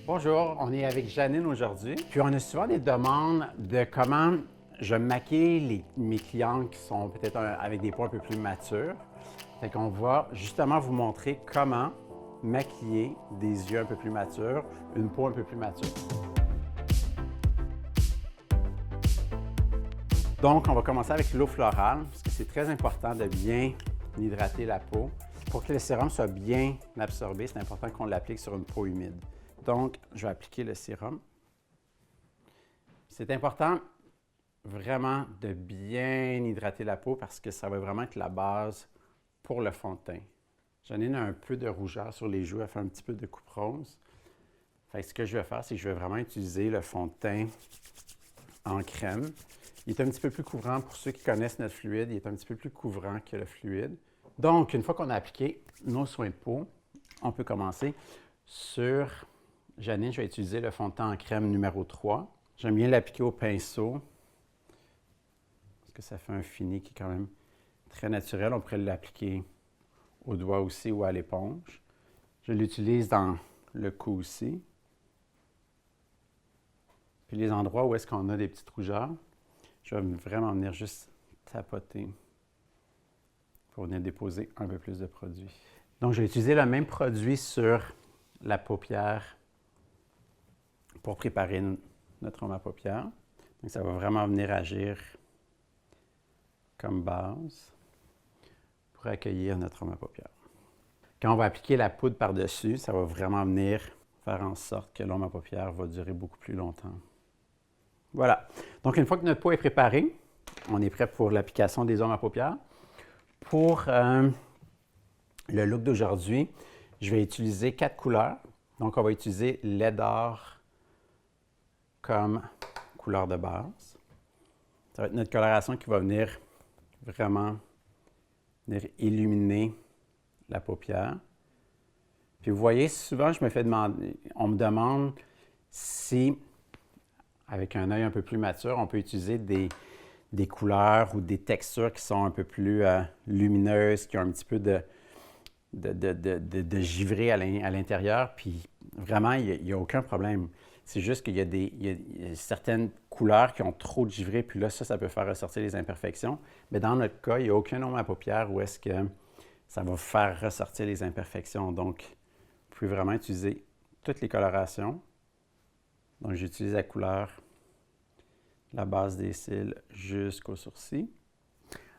Bonjour, on est avec Janine aujourd'hui. Puis on a souvent des demandes de comment je maquille mes clients qui sont peut-être avec des peaux un peu plus matures. Fait qu'on va justement vous montrer comment maquiller des yeux un peu plus matures, une peau un peu plus mature. Donc, on va commencer avec l'eau florale, parce que c'est très important de bien hydrater la peau. Pour que le sérum soit bien absorbé, c'est important qu'on l'applique sur une peau humide. Donc, je vais appliquer le sérum. C'est important vraiment de bien hydrater la peau parce que ça va vraiment être la base pour le fond de teint. Janine a un peu de rougeur sur les joues, elle fait un petit peu de coupe rose. Fait que ce que je vais faire, c'est que je vais vraiment utiliser le fond de teint en crème. Il est un petit peu plus couvrant pour ceux qui connaissent notre fluide, il est un petit peu plus couvrant que le fluide. Donc, une fois qu'on a appliqué nos soins de peau, on peut commencer sur Janine, je vais utiliser le fond de teint en crème numéro 3. J'aime bien l'appliquer au pinceau parce que ça fait un fini qui est quand même très naturel. On pourrait l'appliquer au doigt aussi ou à l'éponge. Je l'utilise dans le cou aussi. Puis les endroits où est-ce qu'on a des petites rougeurs, je vais vraiment venir juste tapoter pour venir déposer un peu plus de produit. Donc, je vais utiliser le même produit sur la paupière pour préparer notre homme à paupières. Donc, ça va vraiment venir agir comme base pour accueillir notre homme à paupières. Quand on va appliquer la poudre par-dessus, ça va vraiment venir faire en sorte que l'homme à paupières va durer beaucoup plus longtemps. Voilà. Donc, une fois que notre peau est préparée, on est prêt pour l'application des hommes à paupières. Pour le look d'aujourd'hui, je vais utiliser 4 couleurs. Donc, on va utiliser lait d'or comme couleur de base. Ça va être notre coloration qui va venir vraiment illuminer la paupière. Puis vous voyez, souvent, on me demande si, avec un œil un peu plus mature, on peut utiliser des couleurs ou des textures qui sont un peu plus lumineuses, qui ont un petit peu de givré à l'intérieur. Puis vraiment, il n'y a aucun problème. C'est juste qu'il y a certaines couleurs qui ont trop de givré, puis là, ça peut faire ressortir les imperfections. Mais dans notre cas, il n'y a aucun homme à paupières où est-ce que ça va faire ressortir les imperfections. Donc, vous pouvez vraiment utiliser toutes les colorations. Donc, j'utilise la couleur, la base des cils jusqu'au sourcil.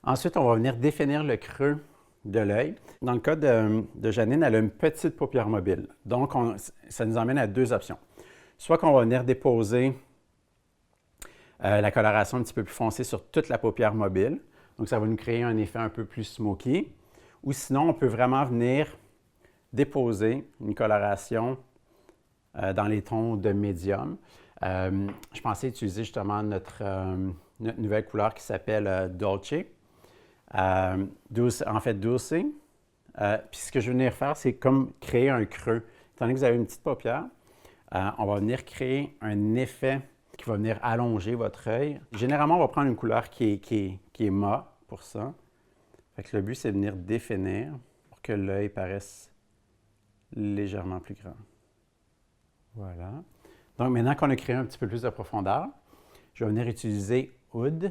Ensuite, on va venir définir le creux de l'œil. Dans le cas de Janine, elle a une petite paupière mobile. Donc, ça nous emmène à 2 options. Soit qu'on va venir déposer la coloration un petit peu plus foncée sur toute la paupière mobile. Donc, ça va nous créer un effet un peu plus smoky. Ou sinon, on peut vraiment venir déposer une coloration dans les tons de médium. Je pensais utiliser justement notre nouvelle couleur qui s'appelle Dolce. Dulce. Puis ce que je vais venir faire, c'est comme créer un creux. Étant donné que vous avez une petite paupière, on va venir créer un effet qui va venir allonger votre œil. Généralement, on va prendre une couleur qui est mat pour ça. Fait que le but, c'est de venir définir pour que l'œil paraisse légèrement plus grand. Voilà. Donc, maintenant qu'on a créé un petit peu plus de profondeur, je vais venir utiliser Oud,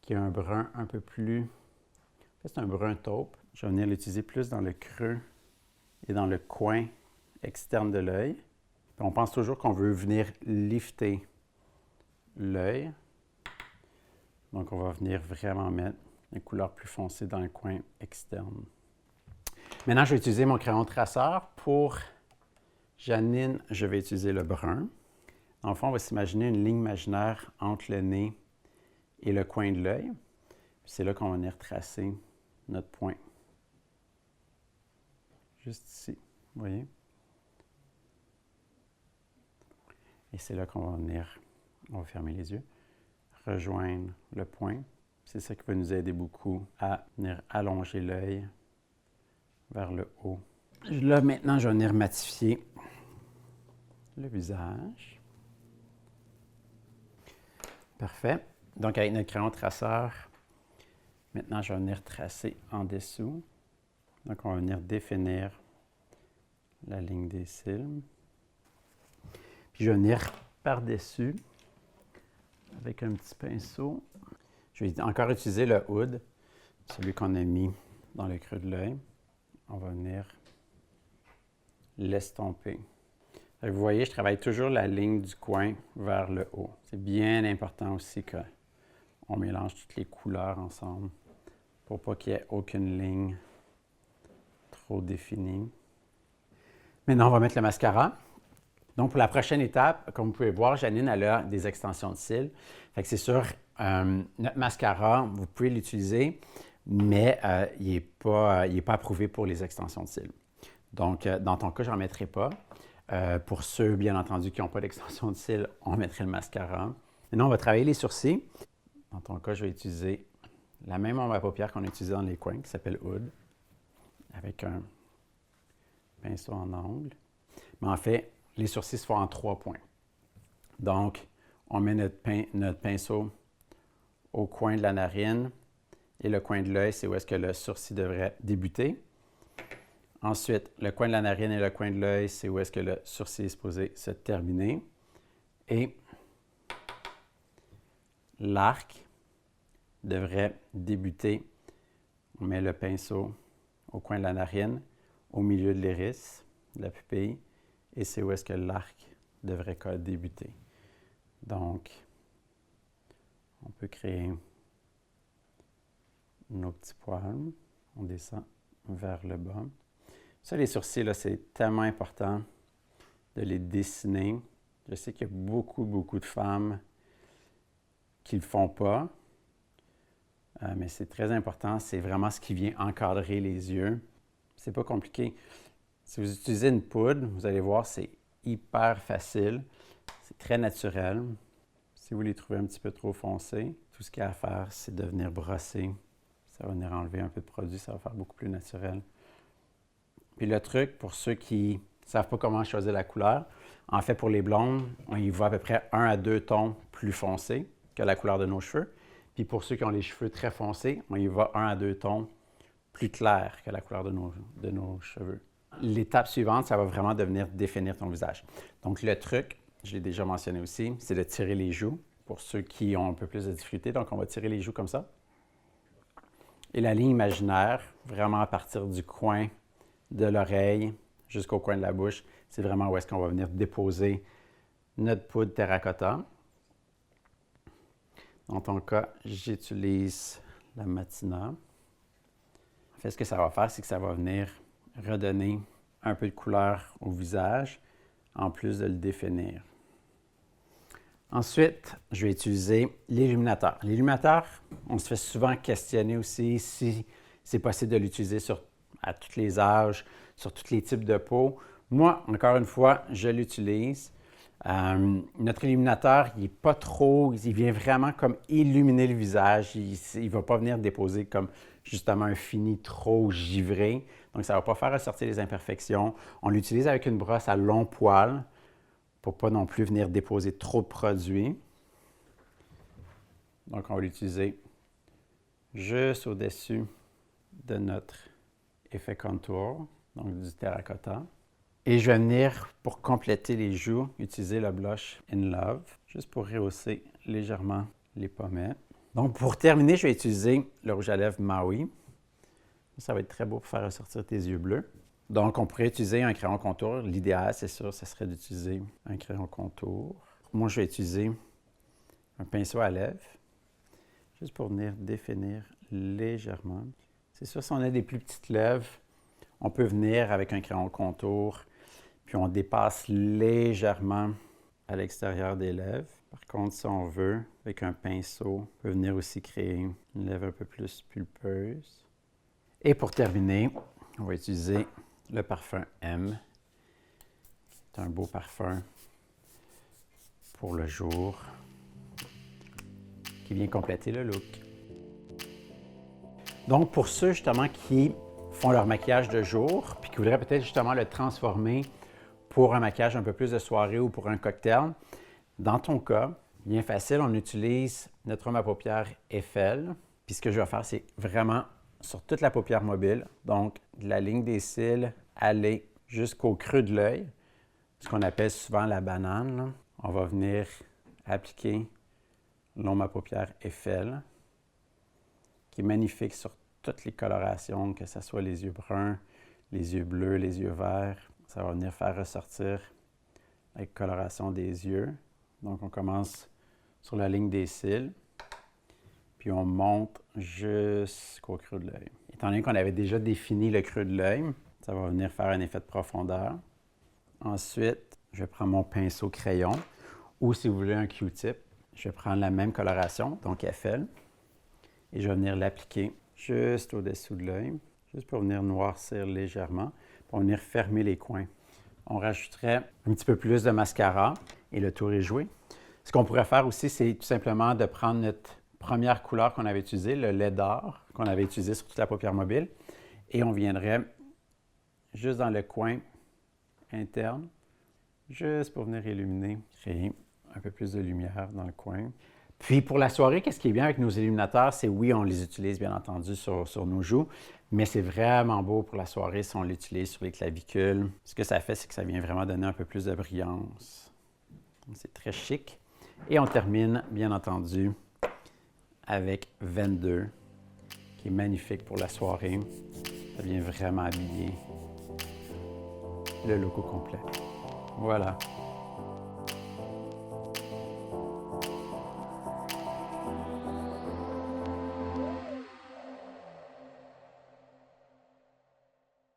qui est un brun un peu plus... En fait, c'est un brun taupe. Je vais venir l'utiliser plus dans le creux et dans le coin externe de l'œil. On pense toujours qu'on veut venir lifter l'œil. Donc, on va venir vraiment mettre une couleur plus foncée dans le coin externe. Maintenant, je vais utiliser mon crayon traceur. Pour Janine, je vais utiliser le brun. Dans le fond, on va s'imaginer une ligne imaginaire entre le nez et le coin de l'œil. C'est là qu'on va venir tracer notre point. Juste ici, vous voyez? Et c'est là qu'on va venir, on va fermer les yeux, rejoindre le point. C'est ça qui va nous aider beaucoup à venir allonger l'œil vers le haut. Là, maintenant, je vais venir matifier le visage. Parfait. Donc, avec notre crayon traceur, maintenant, je vais venir tracer en dessous. Donc, on va venir définir la ligne des cils. Puis je vais venir par-dessus avec un petit pinceau. Je vais encore utiliser le hood, celui qu'on a mis dans le creux de l'œil. On va venir l'estomper. Vous voyez, je travaille toujours la ligne du coin vers le haut. C'est bien important aussi qu'on mélange toutes les couleurs ensemble pour pas qu'il y ait aucune ligne trop définie. Maintenant, on va mettre le mascara. Donc, pour la prochaine étape, comme vous pouvez voir, Janine, elle a des extensions de cils. Fait que c'est sûr, notre mascara, vous pouvez l'utiliser, mais il n'est pas approuvé pour les extensions de cils. Donc, dans ton cas, je n'en mettrai pas. Pour ceux, bien entendu, qui n'ont pas d'extension de cils, on mettrait le mascara. Maintenant, on va travailler les sourcils. Dans ton cas, je vais utiliser la même ombre à paupières qu'on a utilisée dans les coins, qui s'appelle Hood, avec un pinceau en angle. Mais en fait, les sourcils se font en 3 points. Donc, on met notre pinceau au coin de la narine et le coin de l'œil, c'est où est-ce que le sourcil devrait débuter. Ensuite, le coin de la narine et le coin de l'œil, c'est où est-ce que le sourcil est supposé se terminer. Et l'arc devrait débuter. On met le pinceau au coin de la narine, au milieu de l'iris, de la pupille, et c'est où est-ce que l'arc devrait débuter. Donc, on peut créer nos petits poils. On descend vers le bas. Ça, les sourcils, là, c'est tellement important de les dessiner. Je sais qu'il y a beaucoup de femmes qui ne le font pas, mais c'est très important. C'est vraiment ce qui vient encadrer les yeux. C'est pas compliqué. Si vous utilisez une poudre, vous allez voir, c'est hyper facile. C'est très naturel. Si vous les trouvez un petit peu trop foncés, tout ce qu'il y a à faire, c'est de venir brosser. Ça va venir enlever un peu de produit, ça va faire beaucoup plus naturel. Puis le truc, pour ceux qui ne savent pas comment choisir la couleur, en fait, pour les blondes, on y va à peu près 1 à 2 tons plus foncés que la couleur de nos cheveux. Puis pour ceux qui ont les cheveux très foncés, on y va 1 à 2 tons plus clairs que la couleur de nos cheveux. L'étape suivante, ça va vraiment devenir définir ton visage. Donc le truc, je l'ai déjà mentionné aussi, c'est de tirer les joues pour ceux qui ont un peu plus de difficulté. Donc on va tirer les joues comme ça. Et la ligne imaginaire, vraiment à partir du coin de l'oreille jusqu'au coin de la bouche, c'est vraiment où est-ce qu'on va venir déposer notre poudre terracotta. Dans ton cas, j'utilise la Matina. En fait, ce que ça va faire, c'est que ça va venir redonner un peu de couleur au visage, en plus de le définir. Ensuite, je vais utiliser l'illuminateur. L'illuminateur, on se fait souvent questionner aussi si c'est possible de l'utiliser à tous les âges, sur tous les types de peau. Moi, encore une fois, je l'utilise. Notre illuminateur, il n'est pas trop, il vient vraiment comme illuminer le visage. Il ne va pas venir déposer comme justement un fini trop givré. Donc, ça ne va pas faire ressortir les imperfections. On l'utilise avec une brosse à long poil pour ne pas non plus venir déposer trop de produits. Donc, on va l'utiliser juste au-dessus de notre effet contour, donc du terracotta. Et je vais venir, pour compléter les joues, utiliser le blush In Love, juste pour rehausser légèrement les pommettes. Donc, pour terminer, je vais utiliser le rouge à lèvres Maui. Ça va être très beau pour faire ressortir tes yeux bleus. Donc, on pourrait utiliser un crayon contour. L'idéal, c'est sûr, ce serait d'utiliser un crayon contour. Moi, je vais utiliser un pinceau à lèvres, juste pour venir définir légèrement. C'est sûr, si on a des plus petites lèvres, on peut venir avec un crayon contour, puis on dépasse légèrement à l'extérieur des lèvres. Par contre, si on veut, avec un pinceau, on peut venir aussi créer une lèvre un peu plus pulpeuse. Et pour terminer, on va utiliser le parfum M. C'est un beau parfum pour le jour qui vient compléter le look. Donc, pour ceux justement qui font leur maquillage de jour puis qui voudraient peut-être justement le transformer pour un maquillage un peu plus de soirée ou pour un cocktail, dans ton cas, bien facile, on utilise notre ombre à paupières Eiffel. Puis ce que je vais faire, c'est vraiment sur toute la paupière mobile, donc de la ligne des cils, aller jusqu'au creux de l'œil. ce qu'on appelle souvent la banane, là. On va venir appliquer l'ombre à paupières Eiffel, qui est magnifique sur toutes les colorations, que ce soit les yeux bruns, les yeux bleus, les yeux verts. Ça va venir faire ressortir la coloration des yeux. Donc, on commence sur la ligne des cils, puis on monte jusqu'au creux de l'œil. Étant donné qu'on avait déjà défini le creux de l'œil, ça va venir faire un effet de profondeur. Ensuite, je prends mon pinceau crayon, ou si vous voulez un Q-tip, je prends la même coloration, donc Eiffel, et je vais venir l'appliquer juste au-dessous de l'œil, juste pour venir noircir légèrement, pour venir fermer les coins. On rajouterait un petit peu plus de mascara et le tour est joué. Ce qu'on pourrait faire aussi, c'est tout simplement de prendre notre première couleur qu'on avait utilisée, le lait d'or qu'on avait utilisé sur toute la paupière mobile, et on viendrait juste dans le coin interne, juste pour venir illuminer, créer un peu plus de lumière dans le coin. Puis pour la soirée, qu'est-ce qui est bien avec nos illuminateurs, c'est oui, on les utilise bien entendu sur nos joues, mais c'est vraiment beau pour la soirée si on l'utilise sur les clavicules. Ce que ça fait, c'est que ça vient vraiment donner un peu plus de brillance. C'est très chic. Et on termine, bien entendu, avec 22, qui est magnifique pour la soirée. Ça vient vraiment habiller le look au complet. Voilà.